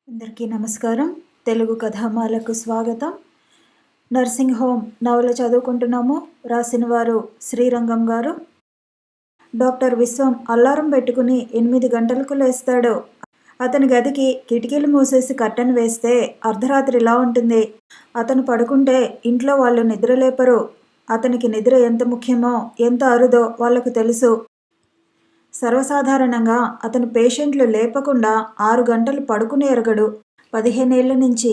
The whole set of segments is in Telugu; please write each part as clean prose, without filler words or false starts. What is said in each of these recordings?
అందరికీ నమస్కారం. తెలుగు కథామాలకు స్వాగతం. నర్సింగ్ హోమ్ నవల చదువుకుంటున్నాము. రాసిన వారు శ్రీరంగం గారు. డాక్టర్ విశ్వం అల్లారం పెట్టుకుని 8 గంటలకు లేస్తాడు. అతని గదికి కిటికీలు మూసేసి కర్టెన్ వేస్తే అర్ధరాత్రిలా ఉంటుంది. అతను పడుకుంటే ఇంట్లో వాళ్ళు నిద్రలేపరు. అతనికి నిద్ర ఎంత ముఖ్యమో, ఎంత అరుదో వాళ్లకు తెలుసు. సర్వసాధారణంగా అతను పేషెంట్లు లేపకుండా 6 గంటలు పడుకుని ఎరగడు 15 ఏళ్ల నుంచి.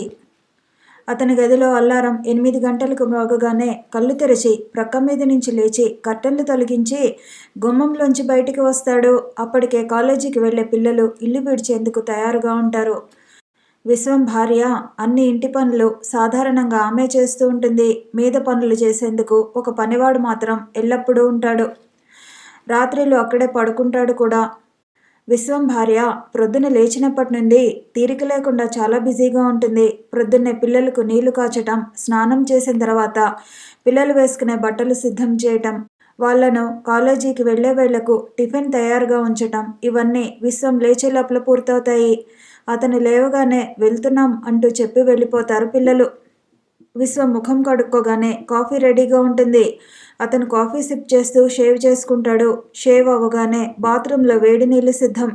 అతని గదిలో అల్లారం 8 గంటలకు మోగగానే కళ్ళు తెరిచి ప్రక్క మీద నుంచి లేచి కర్టెన్లు తొలగించి గుమ్మంలోంచి బయటికి వస్తాడు. అప్పటికే కాలేజీకి వెళ్లే పిల్లలు ఇల్లు విడిచేందుకు తయారుగా ఉంటారు. విశ్వం భార్య అన్ని ఇంటి పనులు సాధారణంగా ఆమె చేస్తూ ఉంటుంది. మీద పనులు చేసేందుకు ఒక పనివాడు మాత్రం ఎల్లప్పుడూ ఉంటాడు. రాత్రిళ్ళు అక్కడే పడుకుంటాడు కూడా. విశ్వం భార్య ప్రొద్దున లేచినప్పటి నుండి తీరిక లేకుండా చాలా బిజీగా ఉంటుంది. ప్రొద్దున్నే పిల్లలకు నీళ్లు కాచటం, స్నానం చేసిన తర్వాత పిల్లలు వేసుకునే బట్టలు సిద్ధం చేయటం, వాళ్లను కాలేజీకి వెళ్లే వేళ్లకు టిఫిన్ తయారుగా ఉంచటం, ఇవన్నీ విశ్వం లేచే లోపల పూర్తవుతాయి. అతను లేవగానే వెళ్తున్నాం అంటూ చెప్పి వెళ్ళిపోతారు పిల్లలు. విశ్వం ముఖం కడుక్కోగానే కాఫీ రెడీగా ఉంటుంది. అతను కాఫీ సిప్ చేస్తూ షేవ్ చేసుకుంటాడు. షేవ్ అవ్వగానే బాత్రూంలో వేడి నీళ్లు సిద్ధం.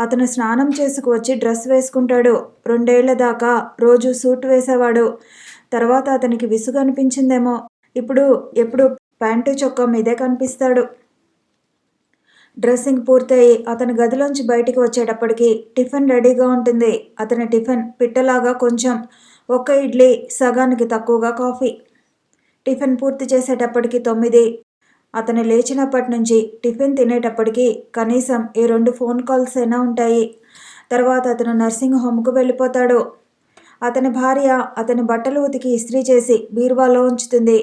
అతను స్నానం చేసుకువచ్చి డ్రెస్ వేసుకుంటాడు. 2 ఏళ్ల దాకా రోజు సూట్ వేసేవాడు. తర్వాత అతనికి విసుగు అనిపించిందేమో. ఇప్పుడు ఎప్పుడు ప్యాంటు చొక్కా మీదే కనిపిస్తాడు. డ్రెస్సింగ్ పూర్తయి అతని గదిలోంచి బయటికి వచ్చేటప్పటికి టిఫిన్ రెడీగా ఉంటుంది. అతని టిఫిన్ పిట్టలాగా కొంచెం, 1 ఇడ్లీ, సగానికి తక్కువగా కాఫీ. టిఫిన్ పూర్తి చేసేటప్పటికి 9. అతను లేచినప్పటి నుంచి టిఫిన్ తినేటప్పటికి కనీసం ఈ 2 ఫోన్ కాల్స్ అయినా ఉంటాయి. తర్వాత అతను నర్సింగ్ హోమ్కు వెళ్ళిపోతాడు. అతని భార్య అతని బట్టలు ఉతికి ఇస్త్రీ చేసి బీరువాలో ఉంచుతుంది.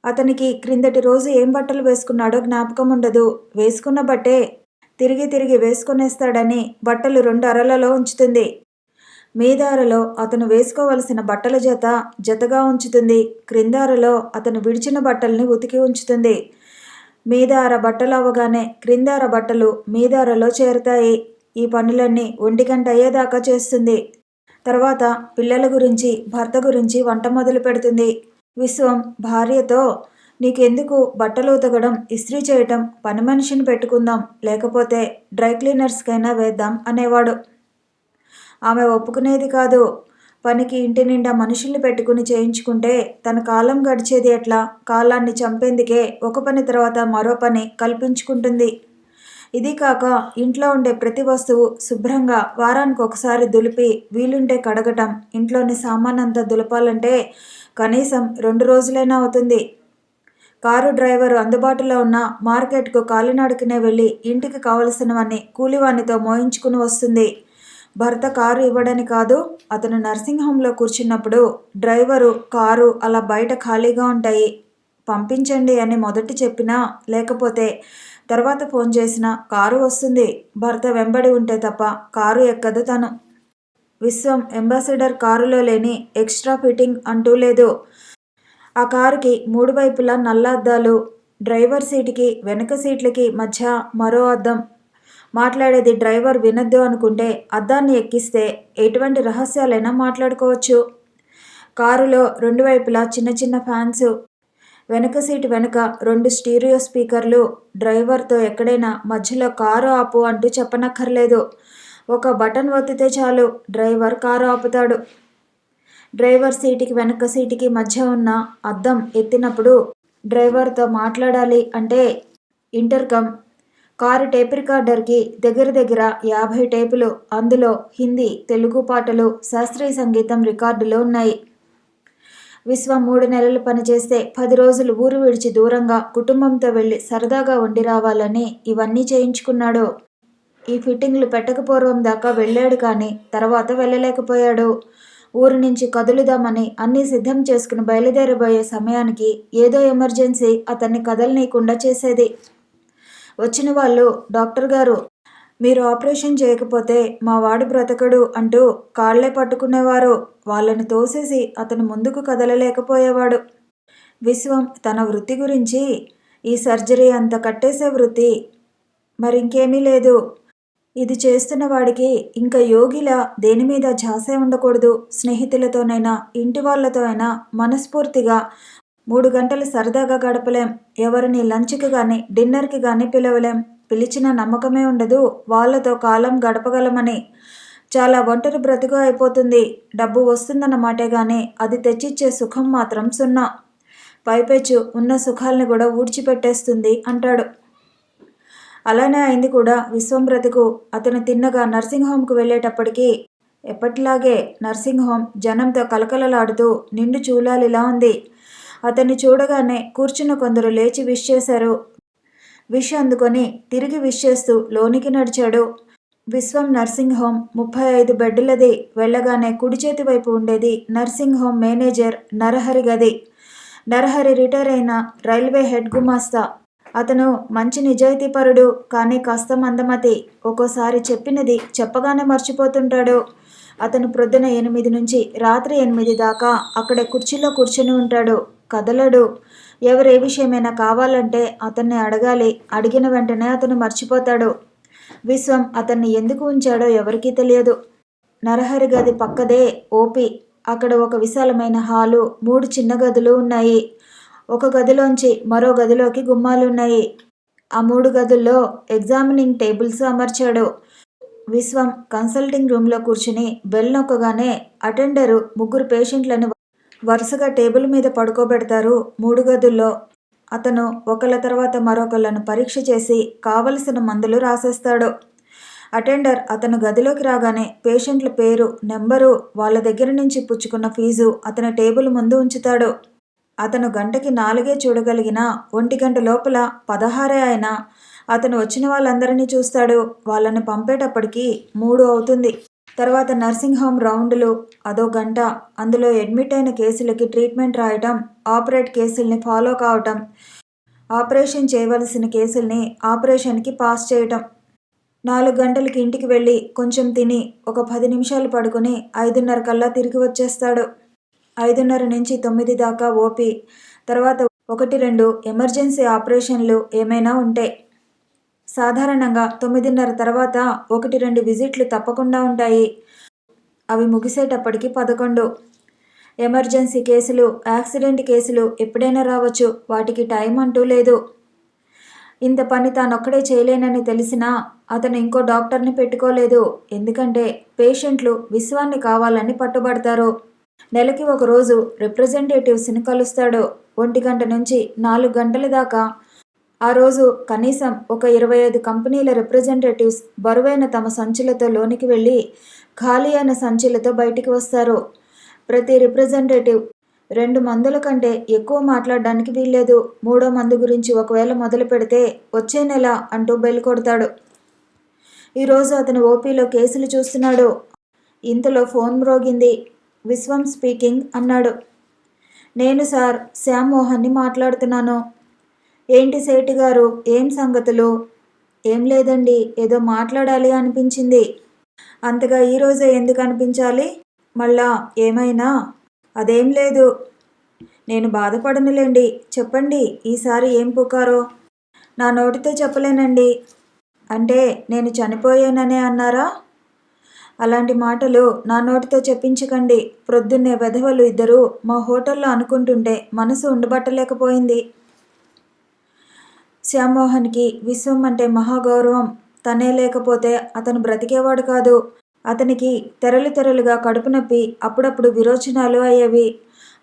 అతనికి క్రిందటి రోజు ఏం బట్టలు వేసుకున్నాడో జ్ఞాపకం ఉండదు. వేసుకున్న బట్టే తిరిగి వేసుకునేస్తాడని బట్టలు 2 అరలలో ఉంచుతుంది. మీద అరలో అతను వేసుకోవలసిన బట్టల జతగా ఉంచుతుంది. క్రింద అరలో అతను విడిచిన బట్టల్ని ఉతికి ఉంచుతుంది. మీద అర బట్టలు అవ్వగానే క్రింద అర బట్టలు మీద అరలో చేరుతాయి. ఈ పనులన్నీ 1 గంట అయ్యేదాకా చేస్తుంది. తర్వాత పిల్లల గురించి, భర్త గురించి వంట మొదలు పెడుతుంది. విశ్వం భార్యతో, నీకెందుకు బట్టలు ఉతకడం, ఇస్త్రీ చేయటం, పని మనిషిని పెట్టుకుందాం, లేకపోతే డ్రై క్లీనర్స్కైనా వేద్దాం అనేవాడు. ఆమె ఒప్పుకునేది కాదు. పనికి ఇంటి నిండా మనుషుల్ని పెట్టుకుని చేయించుకుంటే తన కాలం గడిచేది ఎట్లా? కాలాన్ని చంపేందుకే ఒక పని తర్వాత మరో పని కల్పించుకుంటుంది. ఇది కాక ఇంట్లో ఉండే ప్రతి వస్తువు శుభ్రంగా వారానికి ఒకసారి దులిపి, వీలుంటే కడగటం. ఇంట్లోని సామానంతా దులపాలంటే కనీసం 2 రోజులైనా అవుతుంది. కారు డ్రైవరు అందుబాటులో ఉన్న మార్కెట్కు కాలినడకనే వెళ్ళి ఇంటికి కావలసినవన్నీ కూలివానితో మోయించుకుని వస్తుంది. భర్త కారు ఇవ్వడని కాదు, అతను నర్సింగ్ హోంలో కూర్చున్నప్పుడు డ్రైవరు, కారు అలా బయట ఖాళీగా ఉంటాయి. పంపించండి అని మొదట చెప్పినా, లేకపోతే తర్వాత ఫోన్ చేసినా కారు వస్తుంది. భర్త వెంబడి ఉంటే తప్ప కారు ఎక్కదు తను. విశ్వం అంబాసిడర్ కారులో లేని ఎక్స్ట్రా ఫిట్టింగ్ అంటూ లేదు. ఆ కారుకి 3 వైపులా నల్ల అద్దాలు. డ్రైవర్ సీటుకి, వెనక సీట్లకి మధ్య మరో అద్దం. మాట్లాడేది డ్రైవర్ వినొద్దు అనుకుంటే అద్దాన్ని ఎక్కిస్తే ఎటువంటి రహస్యాలైనా మాట్లాడుకోవచ్చు. కారులో 2 వైపులా చిన్న ఫ్యాన్స్. వెనక సీటు వెనుక 2 స్టీరియో స్పీకర్లు. డ్రైవర్తో ఎక్కడైనా మధ్యలో కారు ఆపు అంటూ చెప్పనక్కర్లేదు. ఒక బటన్ ఒత్తితే చాలు, డ్రైవర్ కారు ఆపుతాడు. డ్రైవర్ సీటుకి వెనక సీటుకి మధ్య ఉన్న అద్దం ఎత్తినప్పుడు డ్రైవర్తో మాట్లాడాలి అంటే ఇంటర్కమ్. కారు టేప్ రికార్డర్కి దగ్గర 50 టేపులు. అందులో హిందీ, తెలుగు పాటలు, శాస్త్రీయ సంగీతం రికార్డులు ఉన్నాయి. విశ్వం 3 నెలలు పనిచేస్తే 10 రోజులు ఊరు విడిచి దూరంగా కుటుంబంతో వెళ్ళి సరదాగా ఉండి రావాలని ఇవన్నీ చేయించుకున్నాడు. ఈ ఫిట్టింగ్లు పెట్టకపోవడం దాకా వెళ్ళాడు కానీ తర్వాత వెళ్ళలేకపోయాడు. ఊరు నుంచి కదులుదామని అన్నీ సిద్ధం చేసుకుని బయలుదేరబోయే సమయానికి ఏదో ఎమర్జెన్సీ అతన్ని కదలనీయకుండా చేసేది. వచ్చిన వాళ్ళు, డాక్టర్ గారు, మీరు ఆపరేషన్ చేయకపోతే మా వాడు బ్రతకడు అంటూ కాళ్లే పట్టుకునేవారు. వాళ్ళని తోసేసి అతను ముందుకు కదలలేకపోయేవాడు. విశ్వం తన వృత్తి గురించి, ఈ సర్జరీ అంత కట్టేసే వృత్తి, మరింకేమీ లేదు. ఇది చేస్తున్న వాడికి ఇంకా యోగిలా దేని మీద ఝాసే ఉండకూడదు. స్నేహితులతోనైనా ఇంటి వాళ్ళతో అయినా మనస్ఫూర్తిగా 3 గంటలు సరదాగా గడపలేం. ఎవరిని లంచ్కి కానీ డిన్నర్కి కానీ పిలవలేం. పిలిచిన నమ్మకమే ఉండదు వాళ్ళతో కాలం గడపగలమని. చాలా ఒంటరి బ్రతుకు అయిపోతుంది. డబ్బు వస్తుందన్నమాటే కానీ అది తెచ్చిచ్చే సుఖం మాత్రం సున్నా. పైపెచ్చు ఉన్న సుఖాల్ని కూడా ఊడ్చిపెట్టేస్తుంది అంటాడు. అలానే అయింది కూడా విశ్వం బ్రతుకు. అతను తిన్నగా నర్సింగ్ హోమ్కు వెళ్ళేటప్పటికీ ఎప్పటిలాగే నర్సింగ్ హోమ్ జనంతో కలకలలాడుతూ నిండు చూలాలిలా ఉంది. అతన్ని చూడగానే కూర్చున్న కొందరు లేచి విష్ చేశారు. విష్ అందుకొని తిరిగి విష్ చేస్తూ లోనికి నడిచాడు. విశ్వం నర్సింగ్ హోమ్ 35 బెడ్డులది. వెళ్ళగానే కుడి చేతి వైపు ఉండేది నర్సింగ్ హోమ్ మేనేజర్ నరహరి గది. నరహరి రిటైర్ అయిన రైల్వే హెడ్ గుమాస్తా. అతను మంచి నిజాయితీపరుడు, కానీ కాస్త మందమతి. ఒక్కోసారి చెప్పినది చెప్పగానే మర్చిపోతుంటాడు. అతను ప్రొద్దున 8 నుంచి రాత్రి 8 దాకా అక్కడే కుర్చీలో కూర్చుని ఉంటాడు. కదలడు. ఎవరే విషయమైనా కావాలంటే అతన్ని అడగాలి. అడిగిన వెంటనే అతను మర్చిపోతాడు. విశ్వం అతన్ని ఎందుకు ఉంచాడో ఎవరికీ తెలియదు. నరహరి గది పక్కదే ఓపీ. అక్కడ ఒక విశాలమైన హాలు, 3 చిన్న గదులు ఉన్నాయి. ఒక గదిలోంచి మరో గదిలోకి గుమ్మాలున్నాయి. ఆ 3 గదుల్లో ఎగ్జామినింగ్ టేబుల్స్ అమర్చాడు. విశ్వం కన్సల్టింగ్ రూమ్లో కూర్చుని బెల్ నొక్కగానే అటెండరు 3 పేషెంట్లను వరుసగా టేబుల్ మీద పడుకోబెడతారు. 3 గదుల్లో అతను ఒకళ్ళ తర్వాత మరొకళ్ళను పరీక్ష చేసి కావలసిన మందులు రాసేస్తాడు. అటెండర్ అతను గదిలోకి రాగానే పేషెంట్ల పేరు, నెంబరు, వాళ్ళ దగ్గర నుంచి పుచ్చుకున్న ఫీజు అతని టేబుల్ ముందు ఉంచుతాడు. అతను గంటకి 4 చూడగలిగినా 1 గంట లోపల 16 అయినా అతను వచ్చిన వాళ్ళందరినీ చూస్తాడు. వాళ్ళని పంపేటప్పటికి 3 అవుతుంది. తర్వాత నర్సింగ్ హోమ్ రౌండ్లు అదో గంట. అందులో అడ్మిట్ అయిన కేసులకి ట్రీట్మెంట్ రాయటం, ఆపరేట్ కేసుల్ని ఫాలో కావటం, ఆపరేషన్ చేయవలసిన కేసుల్ని ఆపరేషన్కి పాస్ చేయటం. 4 గంటలకి ఇంటికి వెళ్ళి కొంచెం తిని ఒక 10 నిమిషాలు పడుకుని 5:30 కల్లా తిరిగి వచ్చేస్తాడు. 5:30 నుంచి 9 దాకా ఓపీ. తర్వాత 1-2 ఎమర్జెన్సీ ఆపరేషన్లు ఏమైనా ఉంటే. సాధారణంగా 9:30 తర్వాత 1-2 విజిట్లు తప్పకుండా ఉంటాయి. అవి ముగిసేటప్పటికి 11. ఎమర్జెన్సీ కేసులు, యాక్సిడెంట్ కేసులు ఎప్పుడైనా రావచ్చు. వాటికి టైం అంటూ లేదు. ఇంత పని తానొక్కడే చేయలేనని తెలిసినా అతను ఇంకో డాక్టర్ని పెట్టుకోలేదు. ఎందుకంటే పేషెంట్లు విశ్వాన్ని కావాలని పట్టుబడతారు. నెలకి 1 రోజు రిప్రజెంటేటివ్స్ని కలుస్తాడు. 1 గంట నుంచి 4 గంటల దాకా. ఆ రోజు కనీసం ఒక 25 కంపెనీల రిప్రజెంటేటివ్స్ బరువైన తమ సంచులతో లోనికి వెళ్ళి ఖాళీ అయిన సంచులతో బయటికి వస్తారు. ప్రతి రిప్రజెంటేటివ్ 2 మందుల కంటే ఎక్కువ మాట్లాడడానికి వీల్లేదు. 3వ మందు గురించి ఒకవేళ మొదలు పెడితే వచ్చే నెల అంటూ బెల్ కొడతాడు. ఈరోజు అతను ఓపీలో కేసులు చూస్తున్నాడు. ఇంతలో ఫోన్ మ్రోగింది. విశ్వం స్పీకింగ్ అన్నాడు. నేను సార్ శ్యామ్ మోహన్ని మాట్లాడుతున్నాను. ఏంటి సేటి గారు, ఏం సంగతులు? ఏం లేదండి, ఏదో మాట్లాడాలి అనిపించింది. అంతగా ఈరోజే ఎందుకు అనిపించాలి? మళ్ళా ఏమైనా? అదేం లేదు. నేను బాధపడనులేండి. చెప్పండి, ఈసారి ఏం పుకారో? నా నోటితో చెప్పలేనండి. అంటే నేను చనిపోయాననే అన్నారా? అలాంటి మాటలు నా నోటితో చెప్పించకండి. ప్రొద్దున్నే వెధవలు 2 మా హోటల్లో అనుకుంటుంటే మనసు ఉండబట్టలేకపోయింది. శ్యామ్మోహన్కి విశ్వం అంటే మహాగౌరవం. తనే లేకపోతే అతను బ్రతికేవాడు కాదు. అతనికి తెరలుగా కడుపు నొప్పి, అప్పుడప్పుడు విరోచనాలు అయ్యేవి.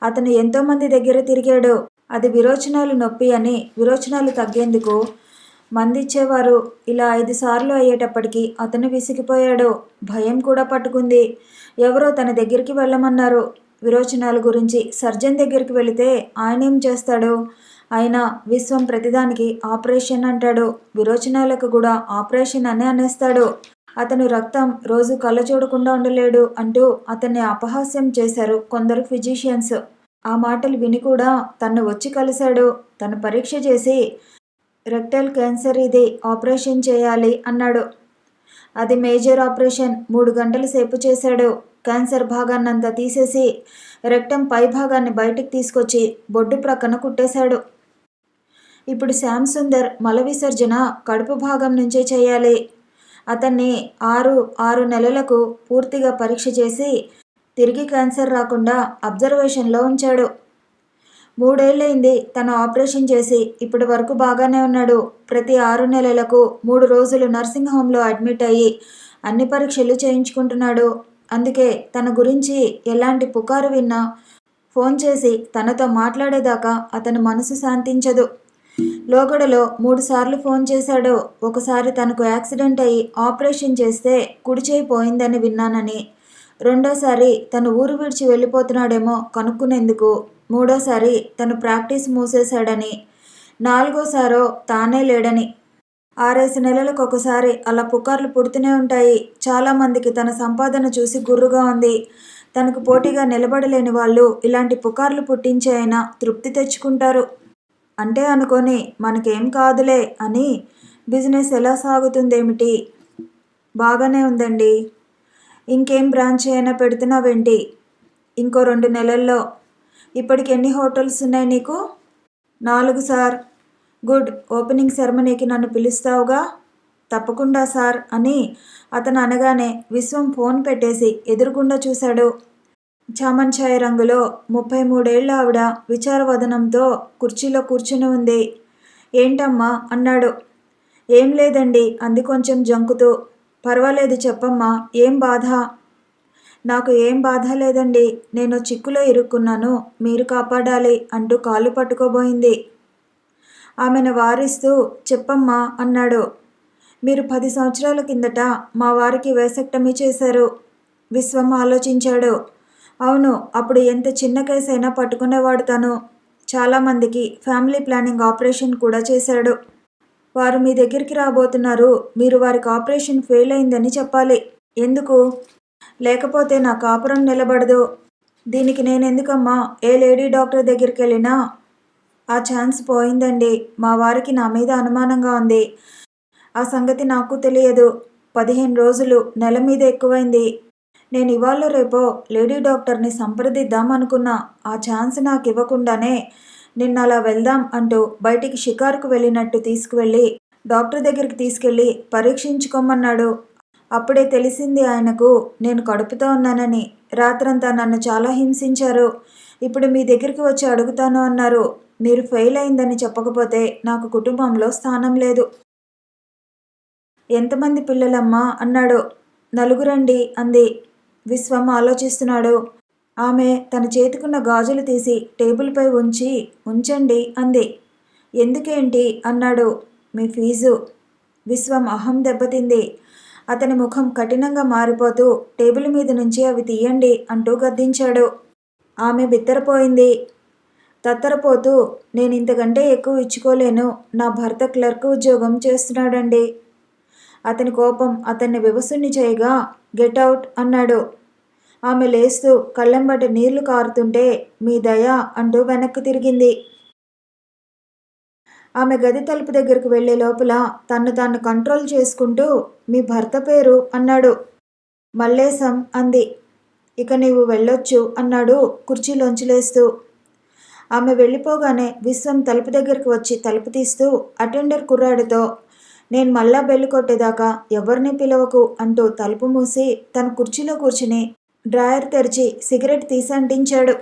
అతను ఎంతోమంది దగ్గర తిరిగాడు. అది విరోచనాలు నొప్పి అని. విరోచనాలు తగ్గేందుకు మందిచ్చేవారు. ఇలా 5 సార్లు అయ్యేటప్పటికి అతను విసిగిపోయాడు. భయం కూడా పట్టుకుంది. ఎవరో తన దగ్గరికి వెళ్ళమన్నారు. విరోచనాల గురించి సర్జన్ దగ్గరికి వెళితే ఆయనేం చేస్తాడు? అయినా విశ్వం ప్రతిదానికి ఆపరేషన్ అంటాడు. విరోచనాలకు కూడా ఆపరేషన్ అనే అనేస్తాడు. అతను రక్తం రోజు కళ్ళ చూడకుండా ఉండలేడు అంటూ అతన్ని అపహాస్యం చేశారు కొందరు ఫిజిషియన్స్. ఆ మాటలు విని కూడా తన్ను వచ్చి కలిశాడు. తను పరీక్ష చేసి రెక్టల్ క్యాన్సర్, ఇది ఆపరేషన్ చేయాలి అన్నాడు. అది మేజర్ ఆపరేషన్. 3 గంటల సేపు చేశాడు. క్యాన్సర్ భాగాన్నంతా తీసేసి రెక్టం పై భాగాన్ని బయటికి తీసుకొచ్చి బొడ్డు ప్రక్కన కుట్టేశాడు. ఇప్పుడు శ్యామ్ సుందర్ మల విసర్జన కడుపు భాగం నుంచే చేయాలి. అతన్ని 6 నెలలకు పూర్తిగా పరీక్ష చేసి తిరిగి క్యాన్సర్ రాకుండా అబ్జర్వేషన్లో ఉంచాడు. 3 ఏళ్ళైంది తను ఆపరేషన్ చేసి. ఇప్పటి వరకు బాగానే ఉన్నాడు. ప్రతి 6 నెలలకు 3 రోజులు నర్సింగ్ హోంలో అడ్మిట్ అయ్యి అన్ని పరీక్షలు చేయించుకుంటున్నాడు. అందుకే తన గురించి ఎలాంటి పుకారు విన్నా ఫోన్ చేసి తనతో మాట్లాడేదాకా అతని మనసు శాంతించదు. లోగడలో 3 సార్లు ఫోన్ చేశాడు. ఒకసారి తనకు యాక్సిడెంట్ అయ్యి ఆపరేషన్ చేస్తే కుడి చేయి పోయిందని విన్నానని, రెండోసారి తను ఊరు విడిచి వెళ్ళిపోతున్నాడేమో కనుక్కునేందుకు, మూడోసారి తను ప్రాక్టీస్ మూసేశాడని, నాలుగోసారో తానే లేడని. 6 నెలలకు ఒకసారి అలా పుకార్లు పుడుతూనే ఉంటాయి. చాలామందికి తన సంపాదన చూసి గుర్రుగా ఉంది. తనకు పోటీగా నిలబడలేని వాళ్ళు ఇలాంటి పుకార్లు పుట్టించి అయినా తృప్తి తెచ్చుకుంటారు. అంటే అనుకొని మనకేం కాదులే అని బిజినెస్ ఎలా సాగుతుందేమిటి? బాగానే ఉందండి. ఇంకేం బ్రాంచ్ అయినా పెడుతున్నావేంటి? ఇంకో 2 నెలల్లో. ఇప్పటికి ఎన్ని హోటల్స్ ఉన్నాయి నీకు? 4 సార్. గుడ్. ఓపెనింగ్ సెరమనీకి నన్ను పిలుస్తావుగా? తప్పకుండా సార్ అని అతను అనగానే విశ్వం ఫోన్ పెట్టేసి ఎదురుగుండా చూశాడు. చామన్ ఛాయ్ రంగులో 33 ఏళ్ల ఆవిడ విచారవదనంతో కుర్చీలో కూర్చుని ఉంది. ఏంటమ్మా అన్నాడు. ఏం లేదండి అంది కొంచెం జంకుతూ. పర్వాలేదు చెప్పమ్మా, ఏం బాధ? నాకు ఏం బాధ లేదండి. నేను చిక్కులో ఇరుక్కున్నాను, మీరు కాపాడాలి అంటూ కాళ్ళు పట్టుకోబోయింది. ఆమెను వారిస్తూ చెప్పమ్మా అన్నాడు. మీరు 10 సంవత్సరాల కిందట మా వారికి వేసెక్టమీ చేశారు. విశ్వం ఆలోచించాడు. అవును, అప్పుడు ఎంత చిన్న కేసు అయినా పట్టుకునేవాడు తను. చాలామందికి ఫ్యామిలీ ప్లానింగ్ ఆపరేషన్ కూడా చేశాడు. వారు మీ దగ్గరికి రాబోతున్నారు. మీరు వారికి ఆపరేషన్ ఫెయిల్ అయిందని చెప్పాలి. ఎందుకు? లేకపోతే నా కాపురం నిలబడదు. దీనికి నేనెందుకమ్మా ఏ లేడీ డాక్టర్ దగ్గరికి వెళ్ళినా? ఆ ఛాన్స్ పోయిందండి. మా వారికి నా మీద అనుమానంగా ఉంది. ఆ సంగతి నాకు తెలియదు. 15 రోజులు, నెల మీద ఎక్కువైంది. నేను ఇవాళ రేపో లేడీ డాక్టర్ని సంప్రదిద్దాం అనుకున్నా. ఆ ఛాన్స్ నాకు ఇవ్వకుండానే నిన్న అలా వెళ్దాం అంటూ బయటికి షికారుకు వెళ్ళినట్టు తీసుకువెళ్ళి డాక్టర్ దగ్గరికి తీసుకెళ్ళి పరీక్షించుకోమన్నాడు. అప్పుడే తెలిసింది ఆయనకు నేను కడుపుతో ఉన్నానని. రాత్రంతా నన్ను చాలా హింసించారు. ఇప్పుడు మీ దగ్గరికి వచ్చి అడుగుతాను అన్నారు. మీరు ఫెయిల్ అయిందని చెప్పకపోతే నాకు కుటుంబంలో స్థానం లేదు. ఎంతమంది పిల్లలమ్మా అన్నాడు. 4 అంది. విశ్వం ఆలోచిస్తున్నాడు. ఆమె తన చేతికున్న గాజులు తీసి టేబుల్పై ఉంచండి అంది. ఎందుకేంటి అన్నాడు. మీ ఫీజు. విశ్వం అహం దెబ్బతింది. అతని ముఖం కఠినంగా మారిపోతూ టేబుల్ మీద నుంచి అవి తీయండి అంటూ గద్దించాడు. ఆమె బిత్తరపోయింది. తత్తరపోతూ నేను ఇంతకంటే ఎక్కువ ఇచ్చుకోలేను. నా భర్త క్లర్క్ ఉద్యోగం చేస్తున్నాడండి. అతని కోపం అతన్ని వివసుని చేయగా గెట్ అవుట్ అన్నాడు. ఆమె లేస్తూ కళ్ళెంబటి నీళ్లు కారుతుంటే మీ దయ అంటూ వెనక్కి తిరిగింది. ఆమె గది తలుపు దగ్గరకు వెళ్లే లోపల తన్ను తాను కంట్రోల్ చేసుకుంటూ మీ భర్త పేరు అన్నాడు. మల్లేశం అంది. ఇక నీవు వెళ్ళొచ్చు అన్నాడు కుర్చీలోంచి లేస్తూ. ఆమె వెళ్ళిపోగానే విశ్వం తలుపు దగ్గరకు వచ్చి తలుపు తీస్తూ అటెండర్ కుర్రాడితో నేను మళ్ళా బెల్లు కొట్టేదాకా ఎవరిని పిలవకు అంటూ తలుపు మూసి తన కుర్చీలో కూర్చుని డ్రాయర్ తెరిచి సిగరెట్ తీసి అంటించాడు.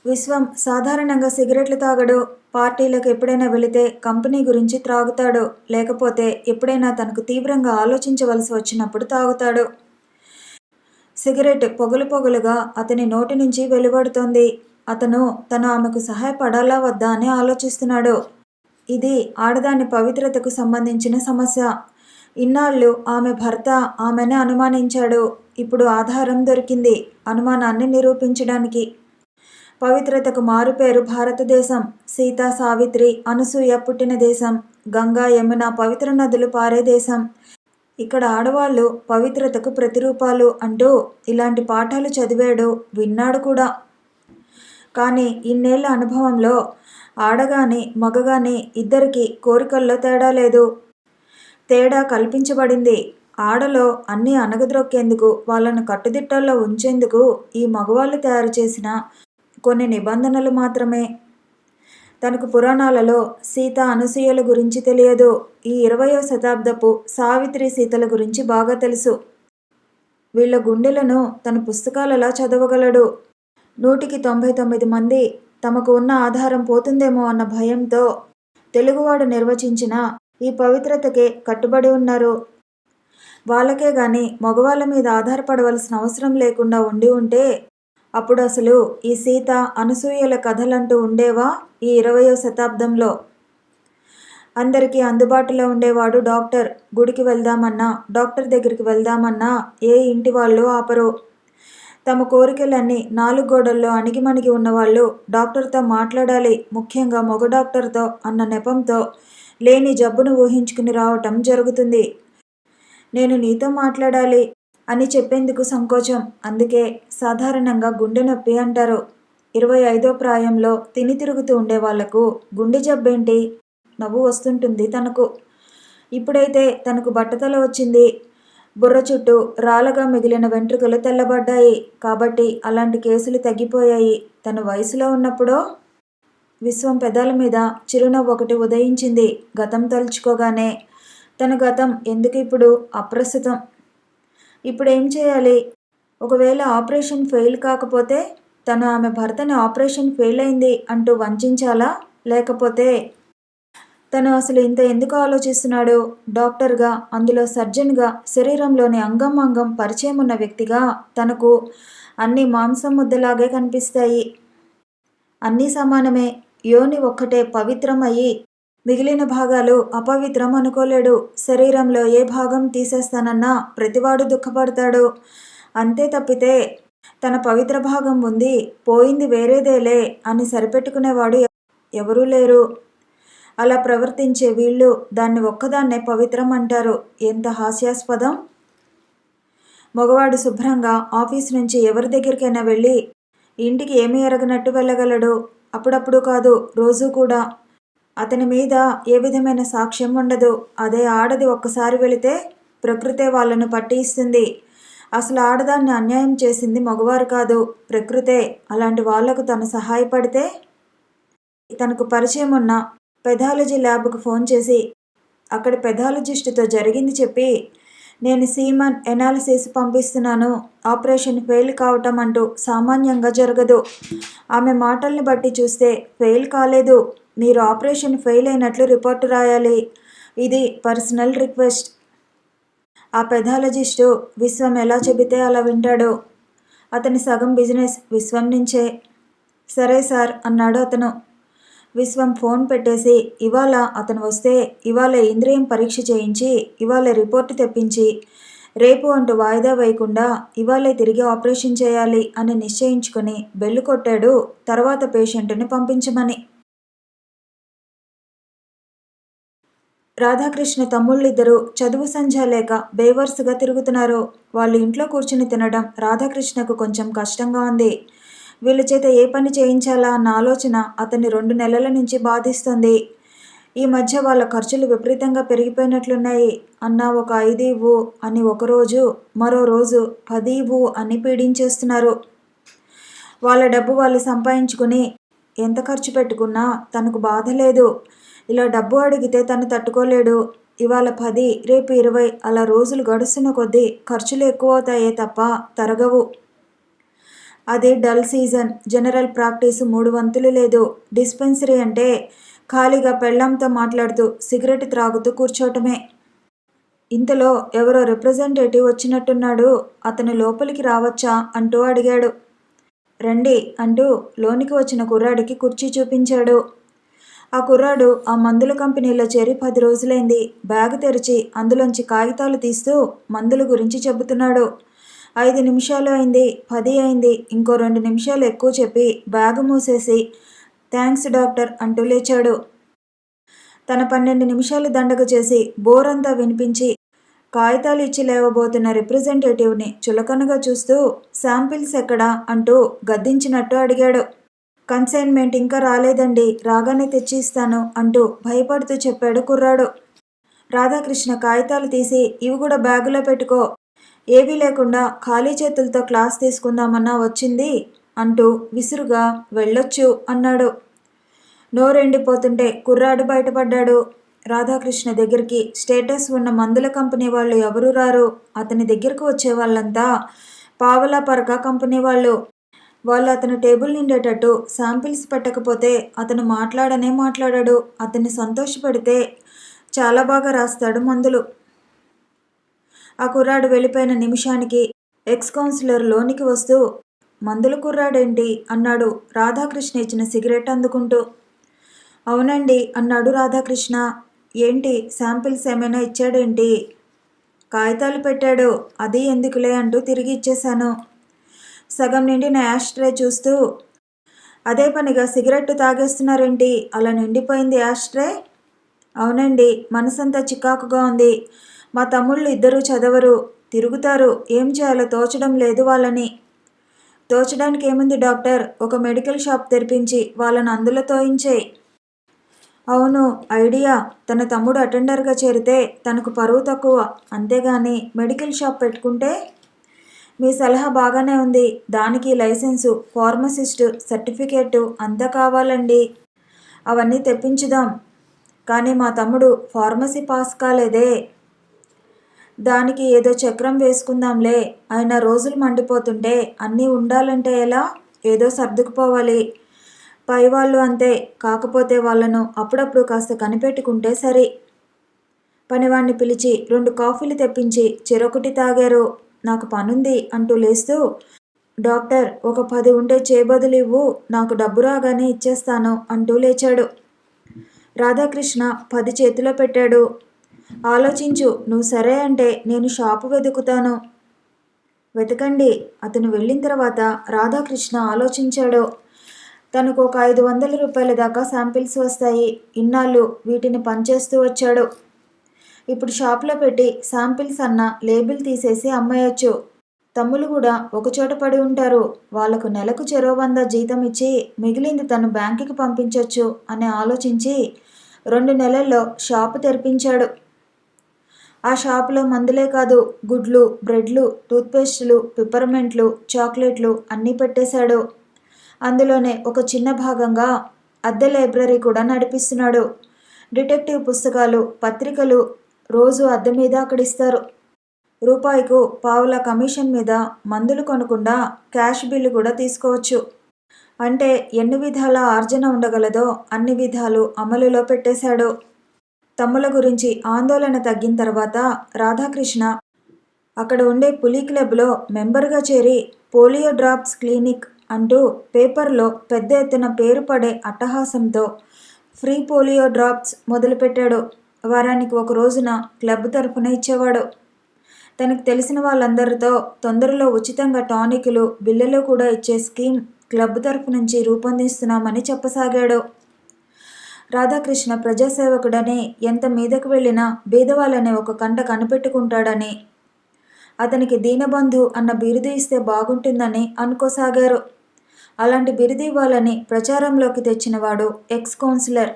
విశ్వం సాధారణంగా సిగరెట్లు తాగడు. పార్టీలకు ఎప్పుడైనా వెళితే కంపెనీ గురించి త్రాగుతాడు. లేకపోతే ఎప్పుడైనా తనకు తీవ్రంగా ఆలోచించవలసి వచ్చినప్పుడు తాగుతాడు. సిగరెట్ పొగలుగా అతని నోటి నుంచి వెలువడుతోంది. తను ఆమెకు సహాయపడాలా వద్దా అని ఆలోచిస్తున్నాడు. ఇది ఆడదాని పవిత్రతకు సంబంధించిన సమస్య. ఇన్నాళ్ళు ఆమె భర్త ఆమెను అనుమానించాడు. ఇప్పుడు ఆధారం దొరికింది అనుమానాన్ని నిరూపించడానికి. పవిత్రతకు మారుపేరు భారతదేశం. సీత, సావిత్రి, అనసూయ పుట్టిన దేశం. గంగా, యమున పవిత్ర నదులు పారే దేశం. ఇక్కడ ఆడవాళ్ళు పవిత్రతకు ప్రతిరూపాలు అంటూ ఇలాంటి పాఠాలు చదివాడు, విన్నాడు కూడా. కానీ ఇన్నేళ్ల అనుభవంలో ఆడగాని మగగాని ఇద్దరికి కోరికల్లో తేడా లేదు. తేడా కల్పించబడింది. ఆడలో అన్నీ అణగద్రొక్కేందుకు, వాళ్ళను కట్టుదిట్టల్లో ఉంచేందుకు ఈ మగవాళ్ళు తయారు చేసిన కొన్ని నిబంధనలు మాత్రమే. తనకు పురాణాలలో సీత అనసూయల గురించి తెలియదు. ఈ 20వ శతాబ్దపు సావిత్రి సీతల గురించి బాగా తెలుసు. వీళ్ళ గుండెలను తన పుస్తకాలలా చదవగలడు. 100కి 99 మంది తమకు ఉన్న ఆధారం పోతుందేమో అన్న భయంతో తెలుగువాడు నిర్వచించిన ఈ పవిత్రతకే కట్టుబడి ఉన్నారు. వాళ్ళకే గాని మగవాళ్ళ మీద ఆధారపడవలసిన అవసరం లేకుండా ఉంటే అప్పుడు అసలు ఈ సీత అనసూయల కథలంటూ ఉండేవా ఈ 20వ శతాబ్దంలో? అందరికీ అందుబాటులో ఉండేవాడు డాక్టర్. గుడికి వెళ్దామన్నా, డాక్టర్ దగ్గరికి వెళ్దామన్నా ఏ ఇంటి వాళ్ళు ఆపరు. తమ కోరికలన్నీ 4 గోడల్లో అణిగిమణిగి ఉన్నవాళ్ళు డాక్టర్తో మాట్లాడాలి, ముఖ్యంగా మగ డాక్టర్తో అన్న నెపంతో లేని జబ్బును ఊహించుకుని రావటం జరుగుతుంది. నేను నీతో మాట్లాడాలి అని చెప్పేందుకు సంకోచం. అందుకే సాధారణంగా గుండె నొప్పి అంటారు. 25వ ప్రాయంలో తిని తిరుగుతూ ఉండే వాళ్లకు గుండె జబ్బేంటి? నవ్వు వస్తుంటుంది తనకు. ఇప్పుడైతే తనకు బట్టతల వచ్చింది. బుర్ర చుట్టూ రాళ్ళగా మిగిలిన వెంట్రుకలు తెల్లబడ్డాయి. కాబట్టి అలాంటి కేసులు తగ్గిపోయాయి. తను వయసులో ఉన్నప్పుడో విశ్వం పెదాల మీద చిరునవ్వు ఒకటి ఉదయించింది. గతం తలుచుకోగానే తన గతం ఎందుకు ఇప్పుడు అప్రస్తుతం? ఇప్పుడేం చేయాలి? ఒకవేళ ఆపరేషన్ ఫెయిల్ కాకపోతే తను ఆమె భర్తని ఆపరేషన్ ఫెయిల్ అయింది అంటూ వంచాలా? లేకపోతే తను అసలు ఇంత ఎందుకు ఆలోచిస్తున్నాడు? డాక్టర్గా, అందులో సర్జన్గా, శరీరంలోని అంగం పరిచయం ఉన్న వ్యక్తిగా తనకు అన్నీ మాంసం ముద్దలాగే కనిపిస్తాయి. అన్నీ సమానమే. యోని ఒక్కటే పవిత్రం అయ్యి మిగిలిన భాగాలు అపవిత్రం అనుకోలేడు. శరీరంలో ఏ భాగం తీసేస్తానన్నా ప్రతివాడు దుఃఖపడతాడు. అంతే తప్పితే తన పవిత్ర భాగం ఉంది, పోయింది వేరేదేలే అని సరిపెట్టుకునేవాడు ఎవరూ లేరు. అలా ప్రవర్తించే వీళ్ళు దాన్ని ఒక్కదాన్నే పవిత్రం అంటారు. ఎంత హాస్యాస్పదం! మగవాడు శుభ్రంగా ఆఫీస్ నుంచి ఎవరి దగ్గరికైనా వెళ్ళి ఇంటికి ఏమీ ఎరగనట్టు వెళ్ళగలడు. అప్పుడప్పుడు కాదు, రోజు కూడా. అతని మీద ఏ విధమైన సాక్ష్యం ఉండదు. అదే ఆడది ఒక్కసారి వెళితే ప్రకృతే వాళ్ళను పట్టిస్తుంది. అసలు ఆడదాన్ని అన్యాయం చేసింది మగవారు కాదు, ప్రకృతే. అలాంటి వాళ్లకు తను సహాయపడితే తనకు పరిచయం ఉన్న పెథాలజీ ల్యాబ్కు ఫోన్ చేసి అక్కడి పెథాలజిస్టుతో జరిగింది చెప్పి నేను సీమన్ ఎనాలిసిస్ పంపిస్తున్నాను, ఆపరేషన్ ఫెయిల్ కావటం అంటూ సామాన్యంగా జరగదు. ఆమె మాటల్ని బట్టి చూస్తే ఫెయిల్ కాలేదు, మీరు ఆపరేషన్ ఫెయిల్ అయినట్లు రిపోర్టు రాయాలి. ఇది పర్సనల్ రిక్వెస్ట్. ఆ పెథాలజిస్టు విశ్వం ఎలా చెబితే అలా వింటాడు. అతని సగం బిజినెస్ విశ్వం నుంచే. సరే సార్ అన్నాడు అతను. విశ్వం ఫోన్ పెట్టేసి ఇవాళ అతను వస్తే ఇవాళ ఇంద్రియం పరీక్ష చేయించి ఇవాళ రిపోర్టు తెప్పించి రేపు అంటూ వాయిదా వేయకుండా ఇవాళే తిరిగి ఆపరేషన్ చేయాలి అని నిశ్చయించుకొని బెల్లు కొట్టాడు. తర్వాత పేషెంట్ని పంపించమని. రాధాకృష్ణ తమ్ముళ్ళిద్దరూ చదువు సంధ్య లేక బేవర్స్గా తిరుగుతున్నారు. వాళ్ళు ఇంట్లో కూర్చుని తినడం రాధాకృష్ణకు కొంచెం కష్టంగా ఉంది. వీళ్ళ చేత ఏ పని చేయించాలా అన్న ఆలోచన అతన్ని 2 నెలల నుంచి బాధిస్తుంది. ఈ మధ్య వాళ్ళ ఖర్చులు విపరీతంగా పెరిగిపోయినట్లున్నాయి. అన్నా ఒక 5 ఇవ్వు అని ఒకరోజు, మరో రోజు 10 ఇవ్వు అని పీడించేస్తున్నారు. వాళ్ళ డబ్బు వాళ్ళు సంపాదించుకుని ఎంత ఖర్చు పెట్టుకున్నా తనకు బాధ లేదు. ఇలా డబ్బు అడిగితే తను తట్టుకోలేడు. ఇవాళ 10, రేపు 20 అలా రోజులు గడుస్తున్న కొద్దీ ఖర్చులు ఎక్కువ అవుతాయే తప్ప తరగవు. అది డల్ సీజన్. జనరల్ ప్రాక్టీసు 3 వంతులు లేదు. డిస్పెన్సరీ అంటే ఖాళీగా పెళ్ళాంతో మాట్లాడుతూ సిగరెట్ త్రాగుతూ కూర్చోవటమే. ఇంతలో ఎవరో రిప్రజెంటేటివ్ వచ్చినట్టున్నాడు. అతను లోపలికి రావచ్చా అంటూ అడిగాడు. రండి అంటూ లోనికి వచ్చిన కుర్రాడికి కుర్చీ చూపించాడు. ఆ కుర్రాడు ఆ మందుల కంపెనీలో చేరి 10 రోజులైంది. బ్యాగు తెరిచి అందులోంచి కాగితాలు తీస్తూ మందుల గురించి చెబుతున్నాడు. 5 నిమిషాలు అయింది, 10 అయింది, ఇంకో 2 నిమిషాలు ఎక్కువ చెప్పి బ్యాగు మూసేసి థ్యాంక్స్ డాక్టర్ అంటూ లేచాడు. తన 12 నిమిషాలు దండగ చేసి బోరంతా వినిపించి కాగితాలు ఇచ్చి లేవబోతున్న రిప్రజెంటేటివ్ని చులకనగా చూస్తూ శాంపిల్స్ ఎక్కడా అంటూ గద్దించినట్టు అడిగాడు. కన్సైన్మెంట్ ఇంకా రాలేదండి, రాగానే తెచ్చి ఇస్తాను అంటూ భయపడుతూ చెప్పాడు కుర్రాడు. రాధాకృష్ణ కాగితాలు తీసి ఇవి కూడా బ్యాగులో పెట్టుకో, ఏవీ లేకుండా ఖాళీ చేతులతో క్లాస్ తీసుకుందామన్నా వచ్చింది అంటూ విసురుగా వెళ్ళొచ్చు అన్నాడు. నోరెండిపోతుంటే కుర్రాడు బయటపడ్డాడు. రాధాకృష్ణ దగ్గరికి స్టేటస్ ఉన్న మందుల కంపెనీ వాళ్ళు ఎవరూ రారు. అతని దగ్గరకు వచ్చే వాళ్ళంతా పావలా పరక కంపెనీ వాళ్ళు. అతను టేబుల్ నిండేటట్టు శాంపిల్స్ పెట్టకపోతే అతను మాట్లాడనే మాట్లాడాడు. అతన్ని సంతోషపెడితే చాలా బాగా రాస్తాడు మందులు. ఆ కుర్రాడు వెళ్ళిపోయిన నిమిషానికి ఎక్స్ కౌన్సిలర్ లోనికి వస్తూ, మందుల కుర్రాడేంటి అన్నాడు రాధాకృష్ణ ఇచ్చిన సిగరెట్ అందుకుంటూ. అవునండి అన్నాడు రాధాకృష్ణ. ఏంటి శాంపిల్స్ ఏమైనా ఇచ్చాడేంటి? కాగితాలు పెట్టాడు, అది ఎందుకులే అంటూ తిరిగి ఇచ్చేశాను. సగం నిండిన యాష్ ట్రే చూస్తూ, అదే పనిగా సిగరెట్ తాగేస్తున్నారేంటి? అలా నిండిపోయింది యాష్ ట్రే? అవునండి, మనసంతా చికాకుగా ఉంది. మా తమ్ముళ్ళు ఇద్దరూ చదవరు, తిరుగుతారు, ఏం చేయాలో తోచడం లేదు వాళ్ళని. తోచడానికి ఏముంది డాక్టర్, ఒక మెడికల్ షాప్ తెరిపించి వాళ్ళని అందులో తోయించేయి. అవును, ఐడియా. తన తమ్ముడు అటెండర్గా చేరితే తనకు పరువు తక్కువ, అంతేగాని మెడికల్ షాప్ పెట్టుకుంటే? మీ సలహా బాగానే ఉంది. దానికి లైసెన్సు, ఫార్మసిస్టు సర్టిఫికేటు అంతా కావాలండి. అవన్నీ తెప్పించుదాం. కానీ మా తమ్ముడు ఫార్మసీ పాస్ కాలేదే. దానికి ఏదో చక్రం వేసుకుందాంలే. ఆయన రోజులు మండిపోతుంటే అన్నీ ఉండాలంటే ఎలా? ఏదో సర్దుకుపోవాలి. పైవాళ్ళు అంతే, కాకపోతే వాళ్ళను అప్పుడప్పుడు కాస్త కనిపెట్టుకుంటే సరి. పనివాణ్ణి పిలిచి 2 కాఫీలు తెప్పించి చెరొకటి తాగారు. నాకు పనుంది అంటూ లేస్తూ, డాక్టర్ ఒక 10 ఉంటే చేబదులు ఇవ్వు, నాకు డబ్బు రాగానే ఇచ్చేస్తాను అంటూ లేచాడు. రాధాకృష్ణ 10 చేతిలో పెట్టాడు. ఆలోచించు, నువ్వు సరే అంటే నేను షాపు వెతుకుతాను. వెతకండి. అతను వెళ్ళిన తర్వాత రాధాకృష్ణ ఆలోచించాడు. తనకు ఒక 500 రూపాయల దాకా శాంపిల్స్ వస్తాయి. ఇన్నాళ్ళు వీటిని పనిచేస్తూ వచ్చాడు. ఇప్పుడు షాప్లో పెట్టి శాంపిల్స్ అన్న లేబుల్ తీసేసి అమ్మేయచ్చు. తమ్ముళ్ళు కూడా ఒకచోట పడి ఉంటారు. వాళ్లకు నెలకు చెరో 100 జీతం ఇచ్చి మిగిలింది తను బ్యాంకుకి పంపించొచ్చు అని ఆలోచించి 2 నెలల్లో షాపు తెరిపించాడు. ఆ షాపులో మందులే కాదు, గుడ్లు, బ్రెడ్లు, టూత్పేస్టులు, పిప్పర్మెంట్లు, చాక్లెట్లు అన్నీ పెట్టేశాడు. అందులోనే ఒక చిన్న భాగంగా అద్దె లైబ్రరీ కూడా నడిపిస్తున్నాడు. డిటెక్టివ్ పుస్తకాలు, పత్రికలు రోజు అద్దె మీద అక్కడిస్తారు. రూపాయికు పావుల కమిషన్ మీద మందులు కొనకుండా క్యాష్ బిల్లు కూడా తీసుకోవచ్చు. అంటే ఎన్ని విధాల ఆర్జన ఉండగలదో అన్ని విధాలు అమలులో పెట్టేశాడు. తమ్ముల గురించి ఆందోళన తగ్గిన తర్వాత రాధాకృష్ణ అక్కడ ఉండే పులి క్లబ్లో మెంబర్గా చేరి పోలియో డ్రాప్స్ క్లినిక్ అంటూ పేపర్లో పెద్ద ఎత్తున పేరు పడే అట్టహాసంతో ఫ్రీ పోలియో డ్రాప్స్ మొదలుపెట్టాడు. వారానికి ఒక రోజున క్లబ్ తరఫున ఇచ్చేవాడు. తనకు తెలిసిన వాళ్ళందరితో తొందరలో ఉచితంగా టానికులు, బిళ్ళలు కూడా ఇచ్చే స్కీమ్ క్లబ్ తరఫు నుంచి రూపొందిస్తున్నామని చెప్పసాగాడు. రాధాకృష్ణ ప్రజాసేవకుడని, ఎంత మీదకు వెళ్ళినా బీదవాళ్ళని ఒక కంట కనిపెట్టుకుంటాడని, అతనికి దీనబంధు అన్న బిరుదు ఇస్తే బాగుంటుందని అనుకోసాగారు. అలాంటి బిరుదు ఇవ్వాలని ప్రచారంలోకి తెచ్చినవాడు ఎక్స్ కౌన్సిలర్.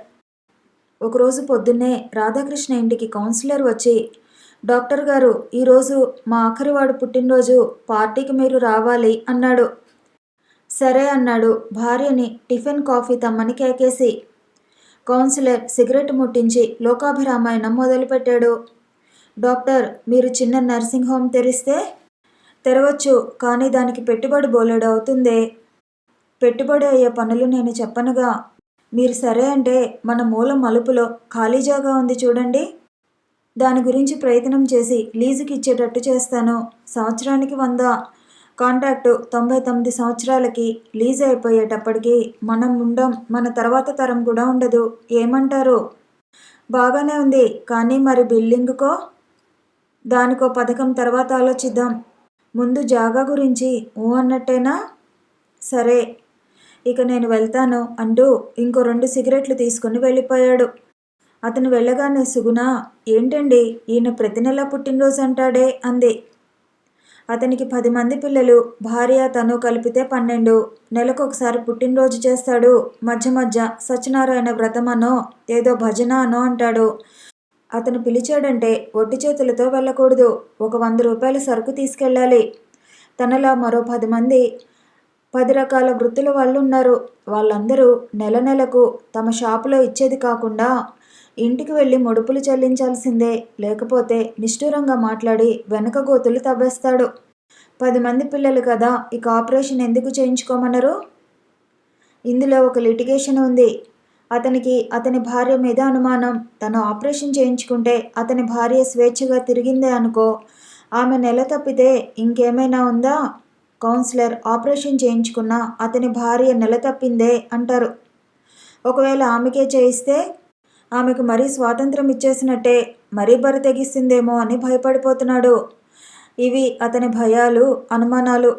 ఒకరోజు పొద్దున్నే రాధాకృష్ణ ఇంటికి కౌన్సిలర్ వచ్చి, డాక్టర్ గారు, ఈరోజు మా ఆఖరివాడు పుట్టినరోజు, పార్టీకి మీరు రావాలి అన్నాడు. సరే అన్నాడు భార్యని టిఫిన్ కాఫీ తమ్మని కేకేసి. కౌన్సిలర్ సిగరెట్ ముట్టించి లోకాభిరామాయణం మొదలుపెట్టాడు. డాక్టర్, మీరు చిన్న నర్సింగ్ హోమ్ తెరిస్తే? తెరవచ్చు, కానీ దానికి పెట్టుబడి బోలెడు అవుతుందే. పెట్టుబడి అయ్యే పనులు నేను చెప్పనుగా. మీరు సరే అంటే మన మూల మలుపులో ఖాళీ జాగా ఉంది చూడండి, దాని గురించి ప్రయత్నం చేసి లీజుకి ఇచ్చేటట్టు చేస్తాను. సంవత్సరానికి 100, కాంట్రాక్టు 99 సంవత్సరాలకి. లీజ్ అయిపోయేటప్పటికి మనం ఉండం, మన తర్వాత తరం కూడా ఉండదు. ఏమంటారు? బాగానే ఉంది, కానీ మరి బిల్డింగుకో? దానికో పథకం తర్వాత ఆలోచిద్దాం. ముందు జాగా గురించి అన్నట్టేనా? సరే, ఇక నేను వెళ్తాను అంటూ ఇంకో 2 సిగరెట్లు తీసుకుని వెళ్ళిపోయాడు. అతను వెళ్ళగానే సుగుణ, ఏంటండి ఈయన ప్రతి నెల పుట్టినరోజు అంటాడే అంది. అతనికి 10 మంది పిల్లలు, భార్య తను కలిపితే 12. నెలకొకసారి పుట్టినరోజు చేస్తాడు. మధ్య మధ్య సత్యనారాయణ వ్రతమనో ఏదో భజన అనో అంటాడు. అతను పిలిచాడంటే ఒట్టి చేతులతో వెళ్ళకూడదు. ఒక 100 రూపాయల సరుకు తీసుకెళ్ళాలి. తనలా మరో 10 మంది 10 రకాల వృత్తుల వాళ్ళు ఉన్నారు. వాళ్ళందరూ నెల నెలకు తమ షాపులో ఇచ్చేది కాకుండా ఇంటికి వెళ్ళి ముడుపులు చెల్లించాల్సిందే. లేకపోతే నిష్ఠూరంగా మాట్లాడి వెనక గోతులు తవ్వేస్తాడు. 10 మంది పిల్లలు కదా, ఇక ఆపరేషన్ ఎందుకు చేయించుకోమనరు? ఇందులో ఒక లిటిగేషన్ ఉంది. అతనికి అతని భార్య మీద అనుమానం. తను ఆపరేషన్ చేయించుకుంటే అతని భార్య స్వేచ్ఛగా తిరిగిందే అనుకో, ఆమె నెల తప్పితే ఇంకేమైనా ఉందా? కౌన్సిలర్ ఆపరేషన్ చేయించుకున్నా అతని భార్య నెల తప్పిందే అంటారు. ఒకవేళ ఆమెకే చేయిస్తే ఆమెకు మరీ స్వాతంత్రం ఇచ్చేసినట్టే, మరీ బరి తెగిస్తుందేమో అని భయపడిపోతున్నాడు. ఇవి అతని భయాలు, అనుమానాలు.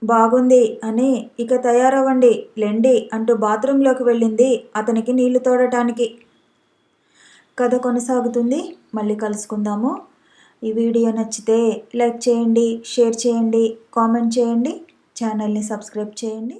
బాగుంది అని ఇక తయారవ్వండి లెండి అంటూ బాత్రూంలోకి వెళ్ళింది అతనికి నీళ్లు తోడటానికి. కథ కొనసాగుతుంది. మళ్ళీ కలుసుకుందాము. ఈ వీడియో నచ్చితే లైక్ చేయండి, షేర్ చేయండి, కామెంట్ చేయండి, ఛానల్ని సబ్స్క్రైబ్ చేయండి.